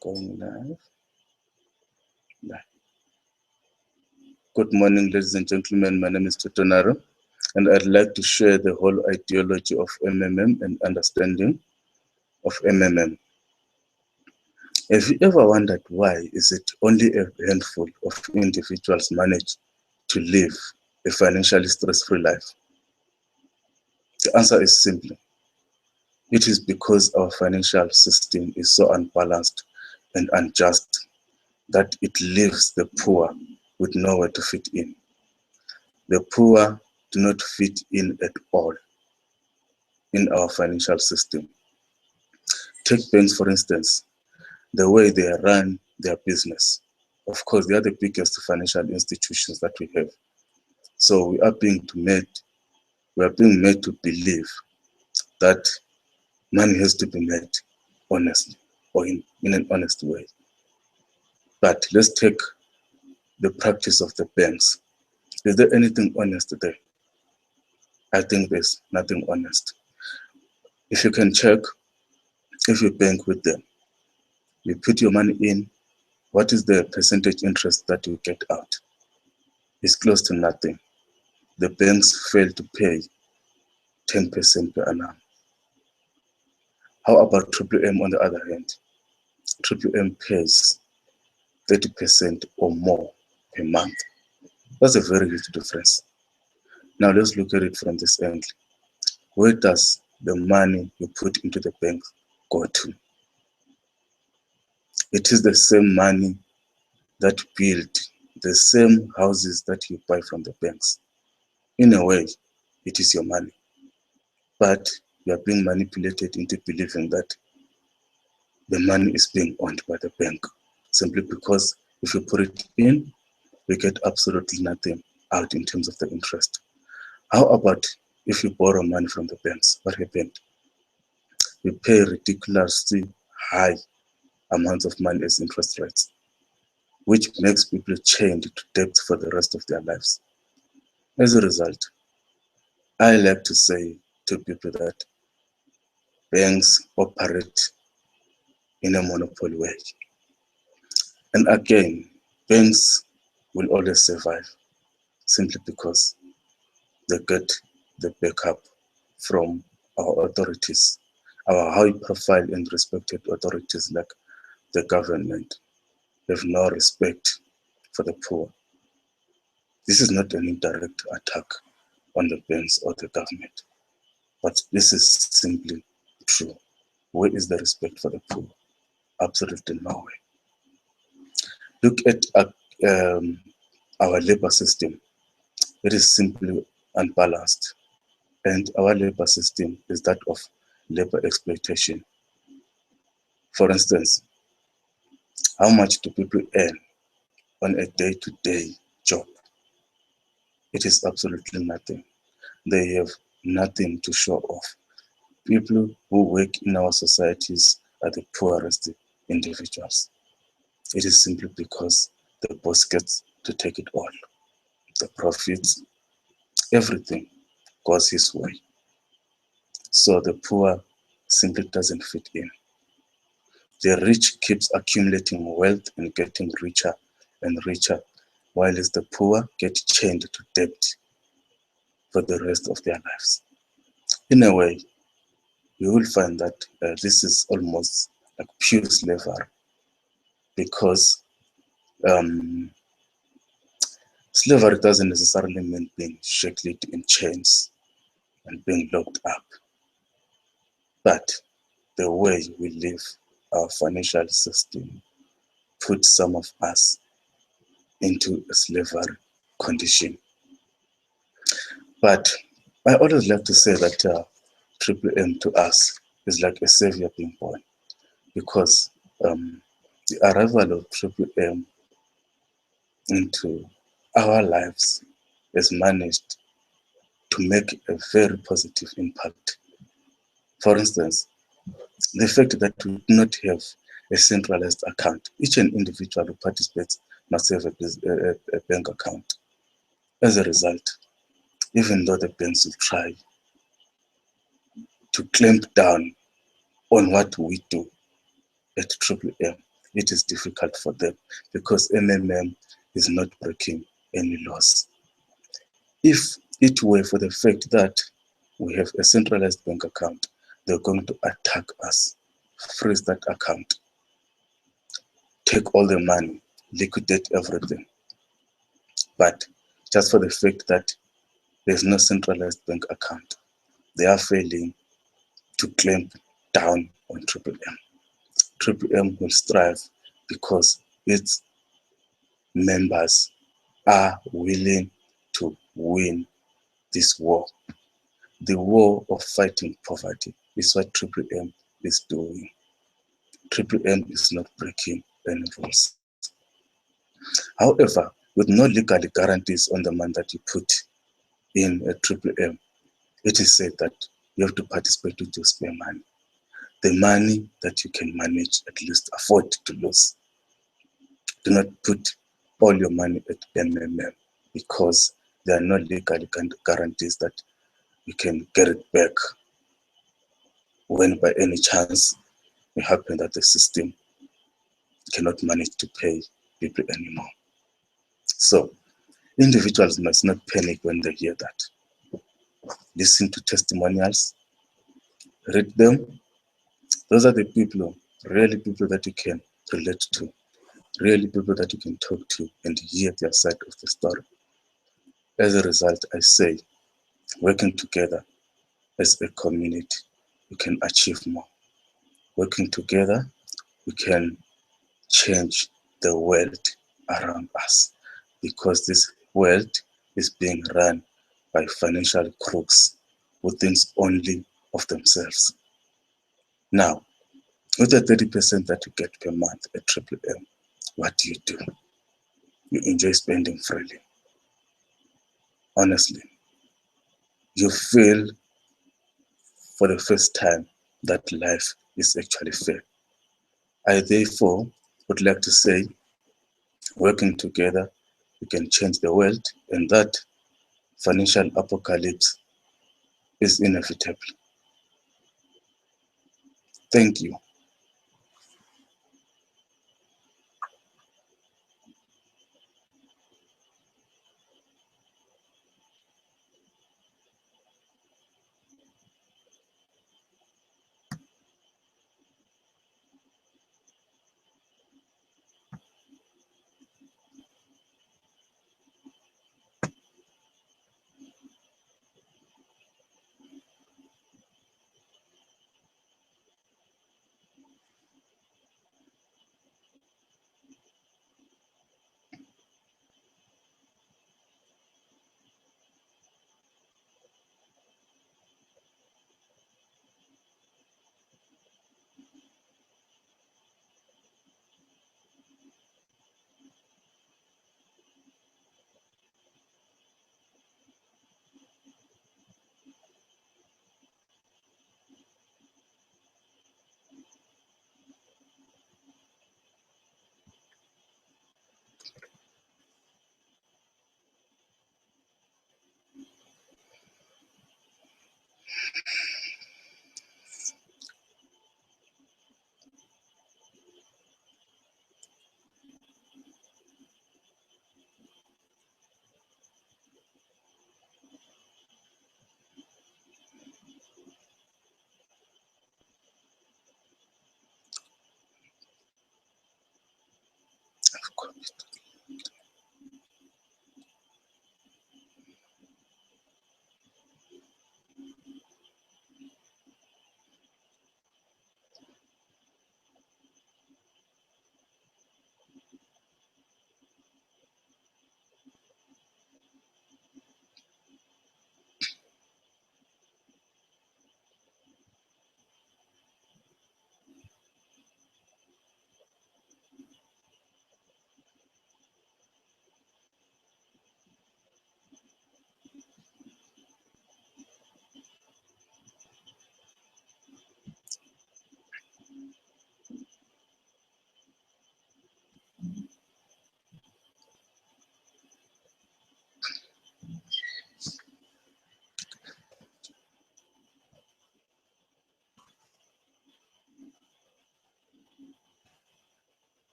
Going live. Yeah. Good morning, ladies and gentlemen. My name is Totonaro, and I'd like to share the whole ideology of MMM and understanding of MMM. Have you ever wondered why is it only a handful of individuals manage to live a financially stress-free life? The answer is simple. It is because our financial system is so unbalanced and unjust that it leaves the poor with nowhere to fit in. The poor do not fit in at all in our financial system. Take banks, for instance, the way they run their business. Of course, they are the biggest financial institutions that we have. So we are being made to believe that money has to be made honestly or in an honest way. But let's take the practice of the banks. Is there anything honest there? I think there's nothing honest. If you can check, if you bank with them, you put your money in, what is the percentage interest that you get out? It's close to nothing. The banks fail to pay 10% per annum. How about Triple M on the other hand? Triple M pays 30% or more per month. That's a very huge difference. Now let's look at it from this angle. Where does the money you put into the bank go to? It is the same money that build the same houses that you buy from the banks. In a way, it is your money. But you are being manipulated into believing that the money is being owned by the bank, simply because if you put it in, you get absolutely nothing out in terms of the interest. How about if you borrow money from the banks? What happened? You pay ridiculously high amounts of money as interest rates, which makes people chained to debt for the rest of their lives. As a result, I like to say to people that banks operate in a monopoly way. And again, banks will always survive simply because they get the backup from our authorities, our high profile and respected authorities like the government have no respect for the poor. This is not an indirect attack on the banks or the government, but this is simply true. Where is the respect for the poor? Absolutely nowhere. Look at our labor system. It is simply unbalanced. And our labor system is that of labor exploitation. For instance, how much do people earn on a day-to-day job? It is absolutely nothing. They have nothing to show off. People who work in our societies are the poorest individuals. It is simply because the boss gets to take it all. The profits, everything goes his way. So the poor simply doesn't fit in. The rich keeps accumulating wealth and getting richer and richer, while the poor get chained to debt for the rest of their lives. In a way, you will find that this is almost like pure slavery, because slavery doesn't necessarily mean being shackled in chains and being locked up, but the way we live our financial system puts some of us into a slavery condition. But I always like to say that Triple M to us is like a savior being born, because the arrival of Triple M into our lives has managed to make a very positive impact. For instance, the fact that we do not have a centralized account. Each and individual who participates must have a bank account. As a result, even though the banks will try to clamp down on what we do at Triple M, it is difficult for them because MMM is not breaking any laws. If it were for the fact that we have a centralized bank account, they're going to attack us, freeze that account, take all the money, liquidate everything. But just for the fact that there's no centralized bank account, they are failing to clamp down on Triple M. Triple M will strive because its members are willing to win this war. The war of fighting poverty is what Triple M is doing. Triple M is not breaking any rules. However, with no legal guarantees on the money that you put in a Triple M, it is said that you have to participate with your spare money. The money that you can manage, at least afford to lose. Do not put all your money at MMM because there are no legal guarantees that you can get it back when by any chance it happens that the system cannot manage to pay people anymore. So individuals must not panic when they hear that. Listen to testimonials, read them. Those are the people, really people that you can relate to, really people that you can talk to and hear their side of the story. As a result, I say, working together as a community, we can achieve more. Working together, we can change the world around us because this world is being run by financial crooks who think only of themselves. Now, with the 30% that you get per month at Triple M, what do? You enjoy spending freely. Honestly, you feel for the first time that life is actually fair. I therefore would like to say, working together, we can change the world, and that financial apocalypse is inevitable. Thank you.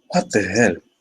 What the hell?